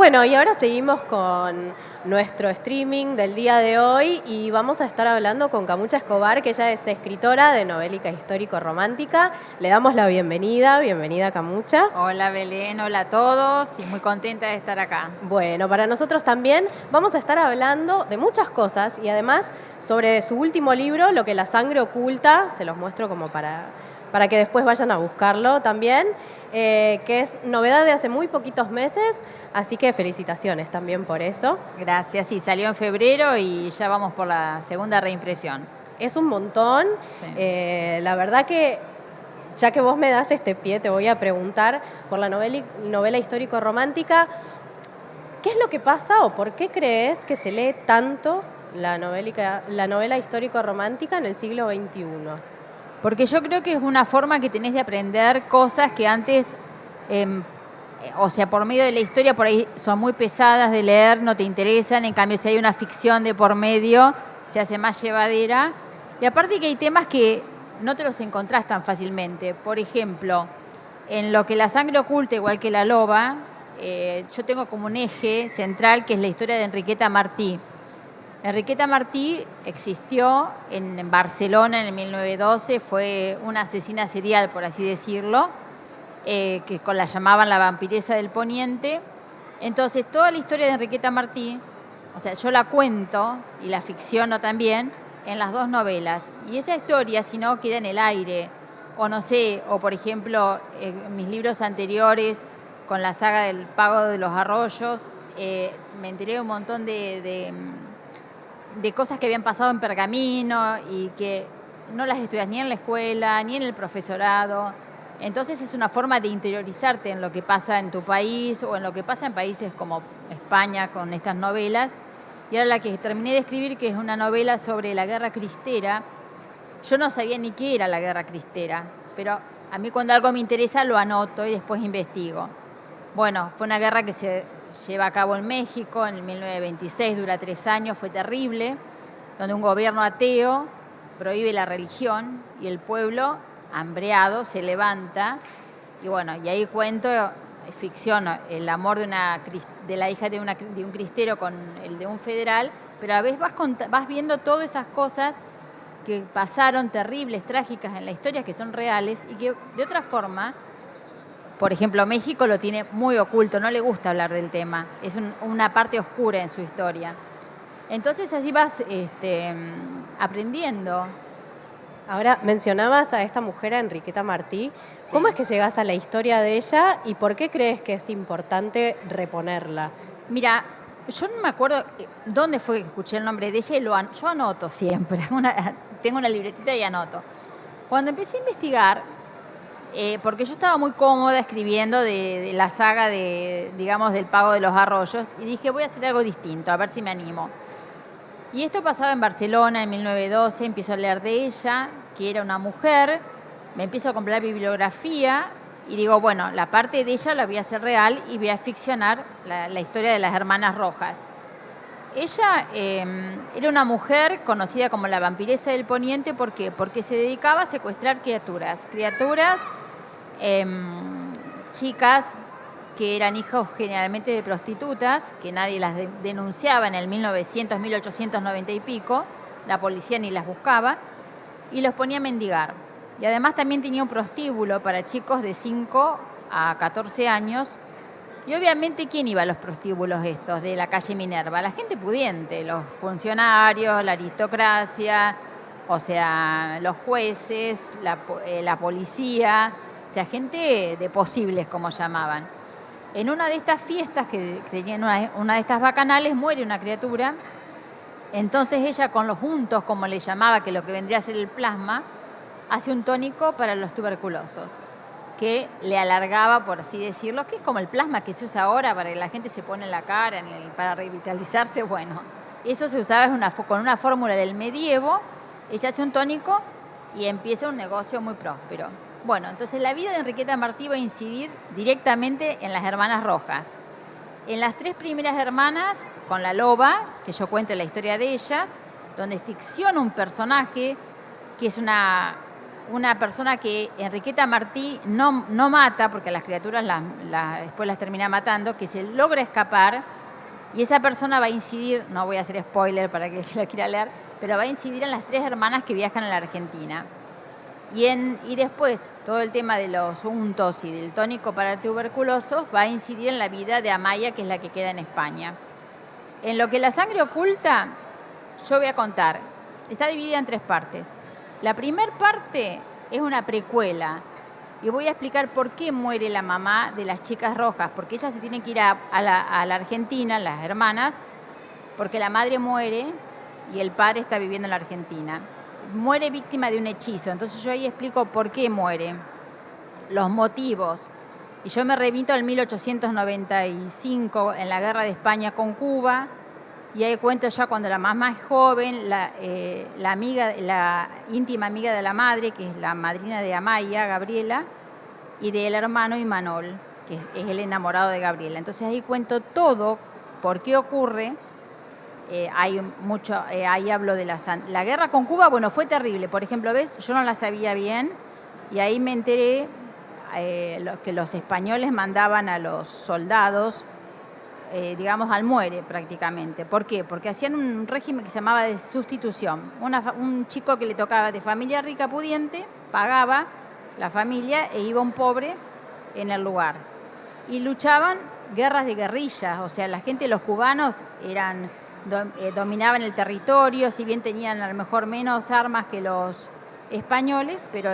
Bueno, y ahora seguimos con nuestro streaming del día de hoy y vamos a estar hablando con Camucha Escobar, que ella es escritora de novélica histórico-romántica. Le damos la bienvenida. Bienvenida, Camucha. Hola Belén, hola a todos y muy contenta de estar acá. Bueno, para nosotros también vamos a estar hablando de muchas cosas y además sobre su último libro, Lo que la sangre oculta. Se los muestro como para que después vayan a buscarlo también. Que es novedad de hace muy poquitos meses, así que felicitaciones también por eso. Gracias, sí, salió en febrero y ya vamos por la segunda reimpresión. Es un montón. Sí. La verdad que, ya que vos me das este pie, te voy a preguntar por la novela histórico-romántica. ¿Qué es lo que pasa o por qué crees que se lee tanto la novela histórico-romántica en el siglo XXI? Porque yo creo que es una forma que tenés de aprender cosas que antes, o sea, por medio de la historia por ahí son muy pesadas de leer, no te interesan. En cambio, si hay una ficción de por medio, se hace más llevadera. Y aparte que hay temas que no te los encontrás tan fácilmente. Por ejemplo, en Lo que la sangre oculta, igual que La loba, yo tengo como un eje central que es la historia de Enriqueta Martí. Enriqueta Martí existió en Barcelona en el 1912, fue una asesina serial, por así decirlo, que la llamaban la vampiresa del Poniente. Entonces, toda la historia de Enriqueta Martí, o sea, yo la cuento y la ficciono también en las dos novelas. Y esa historia, si no, queda en el aire. O no sé, o por ejemplo, en mis libros anteriores, con la saga del Pago de los Arroyos, me enteré de un montón de cosas que habían pasado en Pergamino y que no las estudias ni en la escuela, ni en el profesorado. Entonces es una forma de interiorizarte en lo que pasa en tu país o en lo que pasa en países como España con estas novelas. Y ahora la que terminé de escribir, que es una novela sobre la Guerra Cristera, yo no sabía ni qué era la Guerra Cristera, pero a mí cuando algo me interesa lo anoto y después investigo. Bueno, fue una guerra que se lleva a cabo en México en el 1926, dura 3 años, fue terrible, donde un gobierno ateo prohíbe la religión y el pueblo, hambreado, se levanta. Y bueno, y ahí cuento, ficciono el amor de la hija de un cristero con el de un federal, pero a veces vas viendo todas esas cosas que pasaron terribles, trágicas en la historia, que son reales y que de otra forma, por ejemplo, México lo tiene muy oculto, no le gusta hablar del tema, es una parte oscura en su historia. Entonces así vas aprendiendo. Ahora, mencionabas a esta mujer, a Enriqueta Martí. ¿Cómo es que llegás a la historia de ella y por qué crees que es importante reponerla? Mira, yo no me acuerdo dónde fue que escuché el nombre de ella y yo anoto siempre, tengo una libretita y anoto. Cuando empecé a investigar, porque yo estaba muy cómoda escribiendo de la saga digamos, del Pago de los Arroyos, y dije, voy a hacer algo distinto, a ver si me animo. Y esto pasaba en Barcelona en 1912, empiezo a leer de ella, que era una mujer, me empiezo a comprar bibliografía, y digo, bueno, la parte de ella la voy a hacer real y voy a ficcionar la historia de las hermanas Rojas. Ella era una mujer conocida como la vampiresa del Poniente. ¿Por qué? Porque se dedicaba a secuestrar criaturas chicas que eran hijos generalmente de prostitutas, que nadie las denunciaba en el 1900, 1890 y pico, la policía ni las buscaba, y los ponía a mendigar. Y además también tenía un prostíbulo para chicos de 5 a 14 años. Y obviamente, ¿quién iba a los prostíbulos estos de la calle Minerva? La gente pudiente, los funcionarios, la aristocracia, o sea, los jueces, la policía, o sea, gente de posibles, como llamaban. En una de estas fiestas que tenían una de estas bacanales, muere una criatura. Entonces ella, con los untos, como le llamaba, que lo que vendría a ser el plasma, hace un tónico para los tuberculosos, que le alargaba, por así decirlo, que es como el plasma que se usa ahora para que la gente se pone en la cara, para revitalizarse. Bueno, eso se usaba con una fórmula del medievo. Ella hace un tónico y empieza un negocio muy próspero. Bueno, entonces la vida de Enriqueta Martí va a incidir directamente en las hermanas Rojas. En las 3 primeras hermanas, con La loba, que yo cuento la historia de ellas, donde ficciona un personaje que es una una persona que Enriqueta Martí no mata, porque las criaturas después las termina matando, que se logra escapar, y esa persona va a incidir, no voy a hacer spoiler para que la quiera leer, pero va a incidir en las 3 hermanas que viajan a la Argentina. Y después, todo el tema de los untos y del tónico para tuberculosos va a incidir en la vida de Amaya, que es la que queda en España. En lo que la sangre oculta, yo voy a contar, está dividida en 3 partes. La primera parte es una precuela y voy a explicar por qué muere la mamá de las chicas rojas, porque ellas se tienen que ir a la Argentina, las hermanas, porque la madre muere y el padre está viviendo en la Argentina. Muere víctima de un hechizo, entonces yo ahí explico por qué muere, los motivos. Y yo me remito al 1895, en la guerra de España con Cuba, y ahí cuento ya cuando la más joven, la íntima amiga de la madre, que es la madrina de Amaya, Gabriela, y del hermano Imanol, que es el enamorado de Gabriela. Entonces ahí cuento todo, por qué ocurre. Ahí hablo de la guerra con Cuba, bueno, fue terrible. Por ejemplo, ¿ves? Yo no la sabía bien, y ahí me enteré que los españoles mandaban a los soldados, digamos, al muere prácticamente. ¿Por qué? Porque hacían un régimen que se llamaba de sustitución. Un chico que le tocaba de familia rica, pudiente, pagaba la familia e iba un pobre en el lugar. Y luchaban guerras de guerrillas, o sea, la gente, los cubanos dominaban el territorio, si bien tenían a lo mejor menos armas que los españoles, pero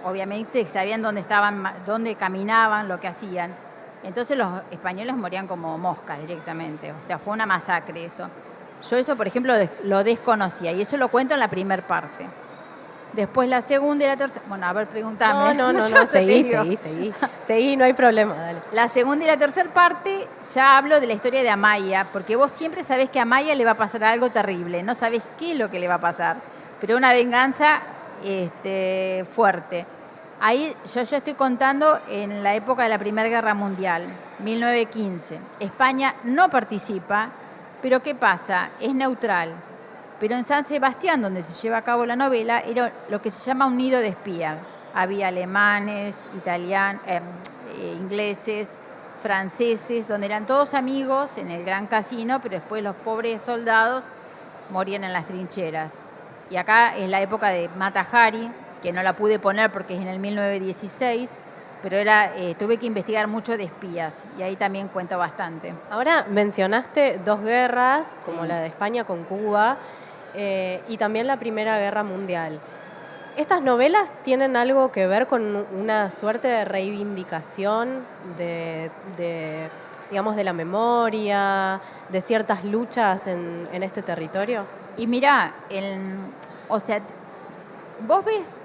obviamente sabían dónde estaban, dónde caminaban, lo que hacían. Entonces los españoles morían como moscas directamente, o sea, fue una masacre eso. Yo eso, por ejemplo, lo desconocía, y eso lo cuento en la primera parte. Después la segunda y la tercera... Bueno, a ver, preguntame. No, seguí, no hay problema, dale. La segunda y la tercera parte ya hablo de la historia de Amaya, porque vos siempre sabés que a Amaya le va a pasar algo terrible, no sabés qué es lo que le va a pasar, pero una venganza fuerte. Ahí yo estoy contando en la época de la Primera Guerra Mundial, 1915. España no participa, pero ¿qué pasa? Es neutral. Pero en San Sebastián, donde se lleva a cabo la novela, era lo que se llama un nido de espías. Había alemanes, italianos, ingleses, franceses, donde eran todos amigos en el gran casino, pero después los pobres soldados morían en las trincheras. Y acá es la época de Mata Hari, que no la pude poner porque es en el 1916, pero tuve que investigar mucho de espías, y ahí también cuento bastante. Ahora mencionaste 2 guerras, como la de España con Cuba, y también la Primera Guerra Mundial. ¿Estas novelas tienen algo que ver con una suerte de reivindicación digamos, de la memoria, de ciertas luchas en este territorio? Y mirá, o sea, vos ves,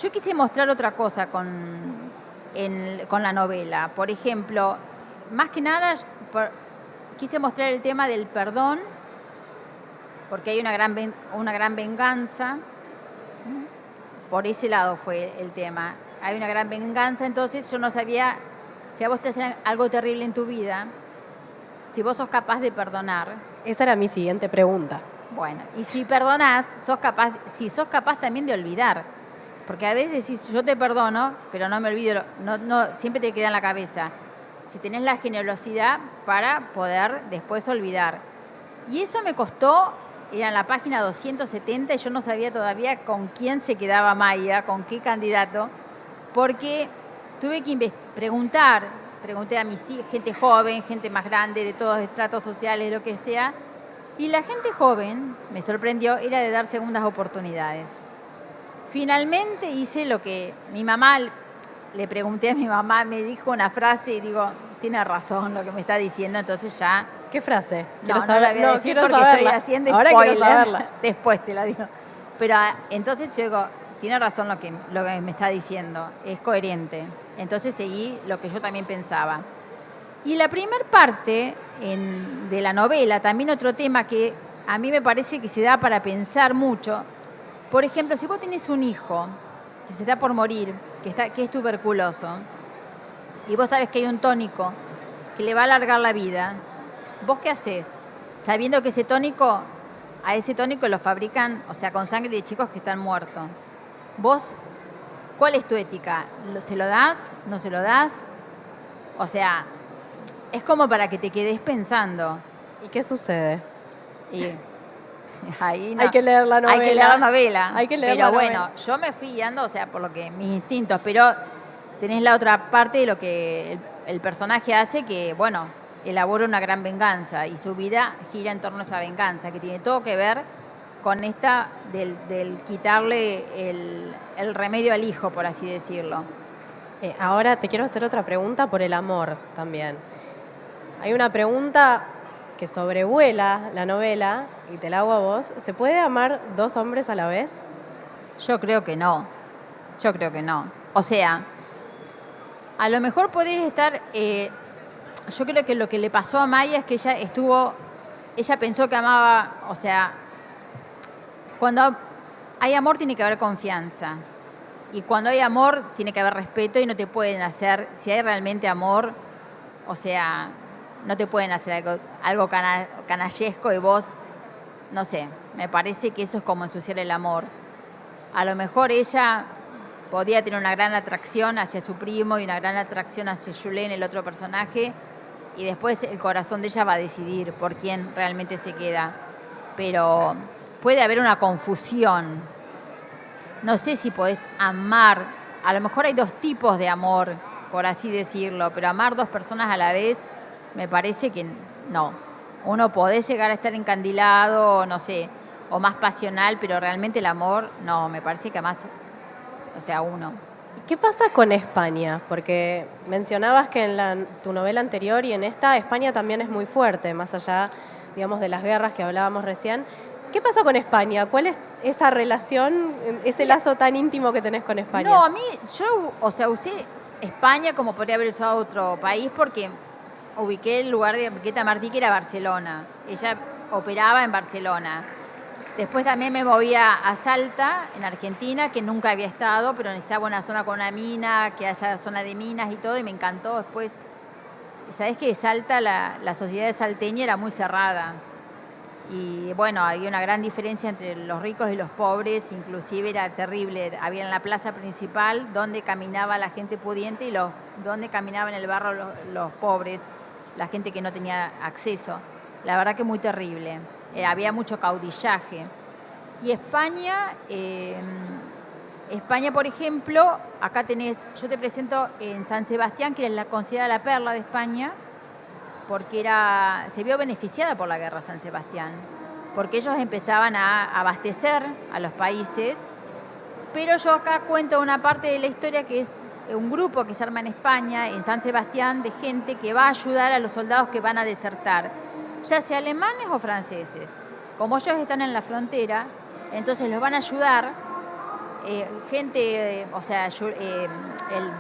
yo quise mostrar otra cosa con la novela. Por ejemplo, más que nada, quise mostrar el tema del perdón, porque hay una gran venganza. Por ese lado fue el tema. Hay una gran venganza, entonces yo no sabía, si a vos te hacen algo terrible en tu vida, si vos sos capaz de perdonar. Esa era mi siguiente pregunta. Bueno, y si perdonás, sos capaz también de olvidar. Porque a veces decís, yo te perdono, pero no me olvido, siempre te queda en la cabeza. Si tenés la generosidad para poder después olvidar. Y eso me costó, era en la página 270, y yo no sabía todavía con quién se quedaba Maya, con qué candidato, porque tuve que pregunté a gente joven, gente más grande, de todos estratos sociales, lo que sea, y la gente joven, me sorprendió, era de dar segundas oportunidades. Finalmente hice lo que mi mamá, le pregunté a mi mamá, me dijo una frase y digo, tiene razón lo que me está diciendo, entonces ya... ¿Qué frase? No la voy a decir porque estoy haciendo ahora spoiler. Quiero saberla. Después te la digo. Pero entonces yo digo, tiene razón lo que me está diciendo, es coherente. Entonces seguí lo que yo también pensaba. Y la primera parte de la novela, también otro tema que a mí me parece que se da para pensar mucho. Por ejemplo, si vos tenés un hijo que se está por morir, que es tuberculoso, y vos sabés que hay un tónico que le va a alargar la vida, ¿vos qué haces? Sabiendo que a ese tónico lo fabrican, o sea, con sangre de chicos que están muertos. vos, ¿cuál es tu ética? ¿Se lo das? ¿No se lo das? O sea, es como para que te quedes pensando. ¿Y qué sucede? Y ahí no. Hay que leer la novela. Hay que leer la novela. Hay que leer pero la bueno, novela. yo me fui guiando, o sea, por lo que mis instintos, pero tenés la otra parte de lo que el personaje hace, que, bueno, elabora una gran venganza y su vida gira en torno a esa venganza, que tiene todo que ver con esta del quitarle el remedio al hijo, por así decirlo. Ahora te quiero hacer otra pregunta por el amor también. Hay una pregunta que sobrevuela la novela y te la hago a vos. ¿Se puede amar dos hombres a la vez? Yo creo que no. Yo creo que no. O sea, a lo mejor podés estar... yo creo que lo que le pasó a Maya es que ella pensó que amaba, o sea, cuando hay amor tiene que haber confianza. Y cuando hay amor tiene que haber respeto y no te pueden hacer, si hay realmente amor, o sea, no te pueden hacer algo canallesco y vos, no sé, me parece que eso es como ensuciar el amor. A lo mejor ella podía tener una gran atracción hacia su primo y una gran atracción hacia Julen, el otro personaje, y después el corazón de ella va a decidir por quién realmente se queda. Pero puede haber una confusión. No sé si podés amar, a lo mejor hay dos tipos de amor, por así decirlo, pero amar dos personas a la vez, me parece que no. Uno podés llegar a estar encandilado, no sé, o más pasional, pero realmente el amor, no, me parece que más, o sea, uno. ¿Qué pasa con España? Porque mencionabas que en tu novela anterior y en esta, España también es muy fuerte, más allá, digamos, de las guerras que hablábamos recién. ¿Qué pasa con España? ¿Cuál es esa relación, ese lazo tan íntimo que tenés con España? No, a mí, yo, o sea, usé España como podría haber usado otro país porque ubiqué el lugar de Enriqueta Martí, que era Barcelona. Ella operaba en Barcelona. Después también me movía a Salta, en Argentina, que nunca había estado, pero necesitaba una zona con una mina, que haya zona de minas y todo, y me encantó. Después, ¿sabés que Salta, la sociedad salteña era muy cerrada? Y bueno, había una gran diferencia entre los ricos y los pobres, inclusive era terrible. Había en la plaza principal donde caminaba la gente pudiente y donde caminaba en el barrio los pobres, la gente que no tenía acceso. La verdad que muy terrible. Había mucho caudillaje. Y España, por ejemplo, acá tenés, yo te presento en San Sebastián, que es considerada la perla de España, porque se vio beneficiada por la guerra San Sebastián, porque ellos empezaban a abastecer a los países, pero yo acá cuento una parte de la historia que es un grupo que se arma en España, en San Sebastián, de gente que va a ayudar a los soldados que van a desertar, ya sea alemanes o franceses. Como ellos están en la frontera, entonces los van a ayudar gente, o sea, el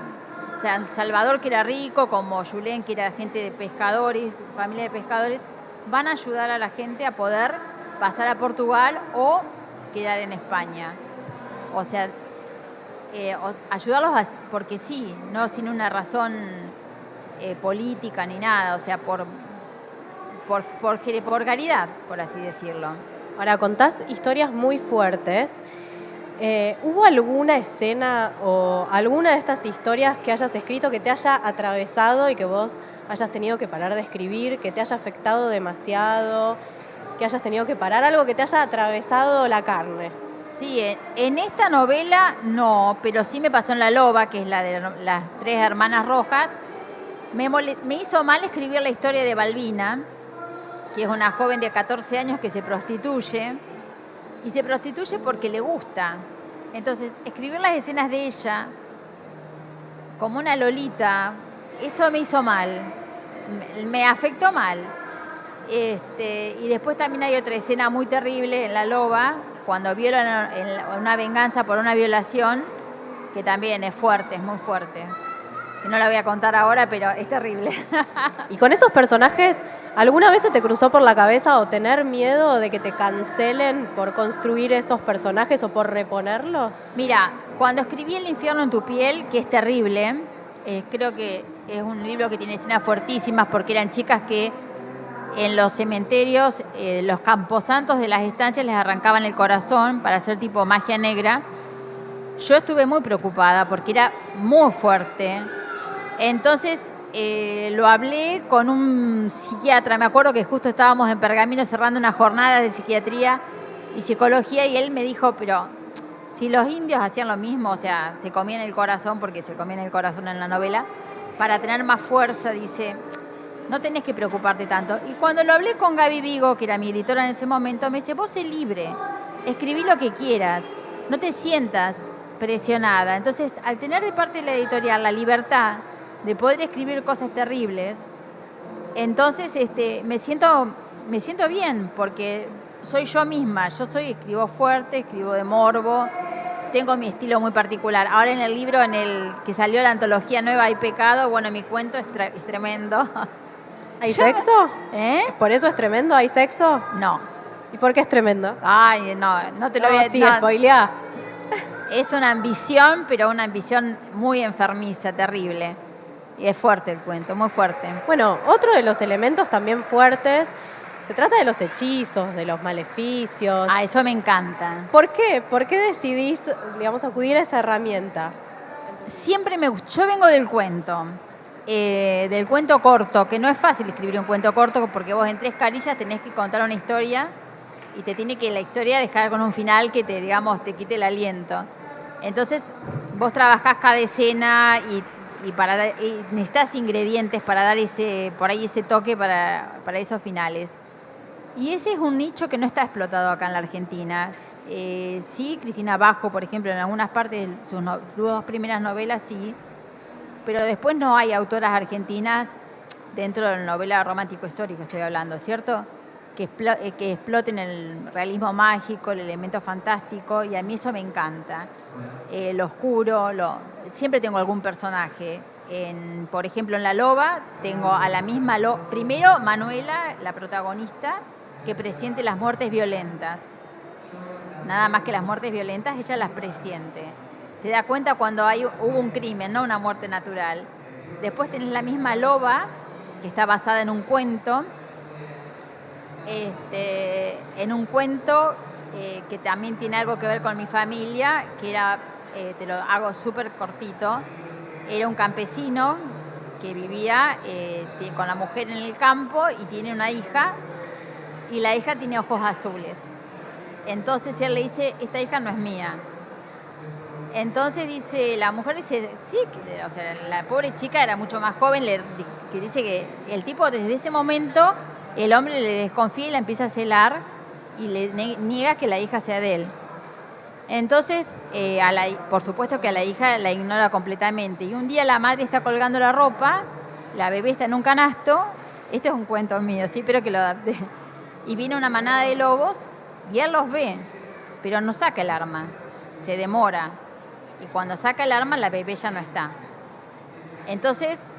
San Salvador, que era rico, como Julen, que era gente de pescadores, familia de pescadores, van a ayudar a la gente a poder pasar a Portugal o quedar en España. O sea, ayudarlos porque sí, no sin una razón política ni nada, o sea, por caridad, por así decirlo. Ahora, contás historias muy fuertes. ¿Hubo alguna escena o alguna de estas historias que hayas escrito que te haya atravesado y que vos hayas tenido que parar de escribir, que te haya afectado demasiado, que hayas tenido que parar, algo que te haya atravesado la carne? Sí, en esta novela no, pero sí me pasó en La Loba, que es la de las tres hermanas rojas. Me hizo mal escribir la historia de Balbina, que es una joven de 14 años que se prostituye. Y se prostituye porque le gusta. Entonces, escribir las escenas de ella como una lolita, eso me hizo mal. Me afectó mal. Y después también hay otra escena muy terrible en La Loba, cuando violan una venganza por una violación, que también es fuerte, es muy fuerte. Que no la voy a contar ahora, pero es terrible. Y con esos personajes, ¿alguna vez se te cruzó por la cabeza o tener miedo de que te cancelen por construir esos personajes o por reponerlos? Mira, cuando escribí El infierno en tu piel, que es terrible, creo que es un libro que tiene escenas fuertísimas porque eran chicas que en los cementerios, los camposantos de las estancias les arrancaban el corazón para hacer tipo magia negra. yo estuve muy preocupada porque era muy fuerte. Entonces lo hablé con un psiquiatra. Me acuerdo que justo estábamos en Pergamino cerrando unas jornadas de psiquiatría y psicología y él me dijo, pero si los indios hacían lo mismo, o sea, se comían el corazón, porque se comían el corazón en la novela, para tener más fuerza, dice, no tenés que preocuparte tanto. Y cuando lo hablé con Gaby Vigo, que era mi editora en ese momento, me dice, vos sé libre, escribí lo que quieras, no te sientas presionada. Entonces, al tener de parte de la editorial la libertad de poder escribir cosas terribles, entonces me siento bien, porque soy yo misma. Yo escribo fuerte, escribo de morbo, tengo mi estilo muy particular. Ahora en el libro en el que salió la antología nueva Hay Pecado, bueno, mi cuento es tremendo. ¿Hay sexo? ¿Eh? ¿Por eso es tremendo? ¿Hay sexo? No. ¿Y por qué es tremendo? Ay, no te lo voy a decir. Sí, spoileá. Es una ambición, pero una ambición muy enfermiza, terrible. Y es fuerte el cuento, muy fuerte. Bueno, otro de los elementos también fuertes, se trata de los hechizos, de los maleficios. Ah, eso me encanta. ¿Por qué? ¿Por qué decidís, digamos, acudir a esa herramienta? Siempre yo vengo del cuento corto, que no es fácil escribir un cuento corto porque vos en 3 carillas tenés que contar una historia y te tiene que la historia dejar con un final que te quite el aliento. Entonces, vos trabajás cada escena y necesitas ingredientes para dar ese toque para esos finales. Y ese es un nicho que no está explotado acá en la Argentina. Sí, Cristina Bajo, por ejemplo, en algunas partes de sus 2 primeras novelas, sí, pero después no hay autoras argentinas dentro de la novela romántico-histórico, estoy hablando, ¿cierto? Que exploten el realismo mágico, el elemento fantástico, y a mí eso me encanta. Lo oscuro, siempre tengo algún personaje. Por ejemplo, en La Loba tengo a la misma primero Manuela, la protagonista, que presiente las muertes violentas. Nada más que las muertes violentas, ella las presiente. Se da cuenta cuando hubo un crimen, no una muerte natural. Después tenés la misma Loba, que está basada en un cuento, que también tiene algo que ver con mi familia, que era, te lo hago súper cortito, era un campesino que vivía con la mujer en el campo y tiene una hija, y la hija tiene ojos azules. Entonces él le dice, esta hija no es mía. Entonces la mujer dice, sí, o sea, la pobre chica era mucho más joven, que dice que el tipo desde ese momento, el hombre le desconfía y la empieza a celar y le niega que la hija sea de él. Entonces, por supuesto que a la hija la ignora completamente. Y un día la madre está colgando la ropa, la bebé está en un canasto, este es un cuento mío, sí, pero que lo adapté. Y viene una manada de lobos y él los ve, pero no saca el arma, se demora. Y cuando saca el arma, la bebé ya no está. Entonces,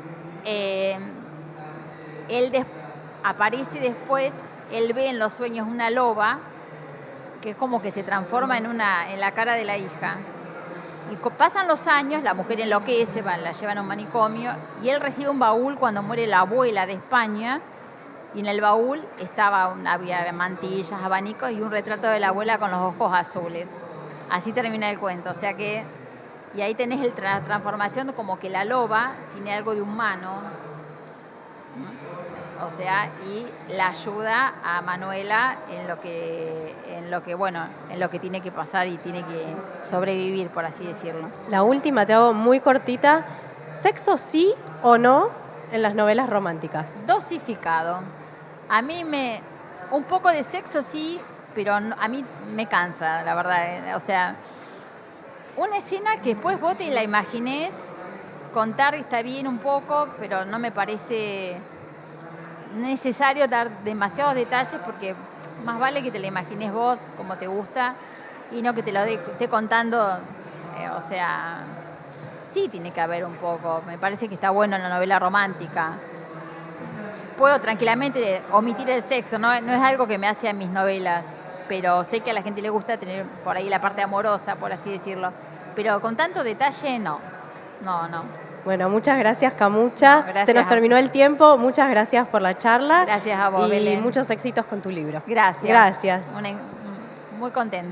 aparece después, él ve en los sueños una loba que es como que se transforma en la cara de la hija. Y pasan los años, la mujer enloquece, la llevan a un manicomio, y él recibe un baúl cuando muere la abuela de España, y en el baúl había mantillas, abanicos y un retrato de la abuela con los ojos azules. Así termina el cuento, o sea que... Y ahí tenés la transformación como que la loba tiene algo de humano, o sea, y la ayuda a Manuela en lo que tiene que pasar y tiene que sobrevivir, por así decirlo. La última te hago muy cortita. ¿Sexo sí o no en las novelas románticas? Dosificado. A mí un poco de sexo sí, pero a mí me cansa, la verdad. O sea, una escena que después vos te la imaginés, contar está bien un poco, pero no me parece necesario dar demasiados detalles porque más vale que te la imagines vos como te gusta y no que te lo esté contando. O sea, sí tiene que haber un poco. Me parece que está bueno en la novela romántica. Puedo tranquilamente omitir el sexo, no es algo que me hace a mis novelas, pero sé que a la gente le gusta tener por ahí la parte amorosa, por así decirlo. Pero con tanto detalle, no. Bueno, muchas gracias, Camucha. Gracias. Se nos terminó el tiempo. Muchas gracias por la charla. Gracias a vos, y Belén. muchos éxitos con tu libro. Gracias. Gracias. Muy contenta.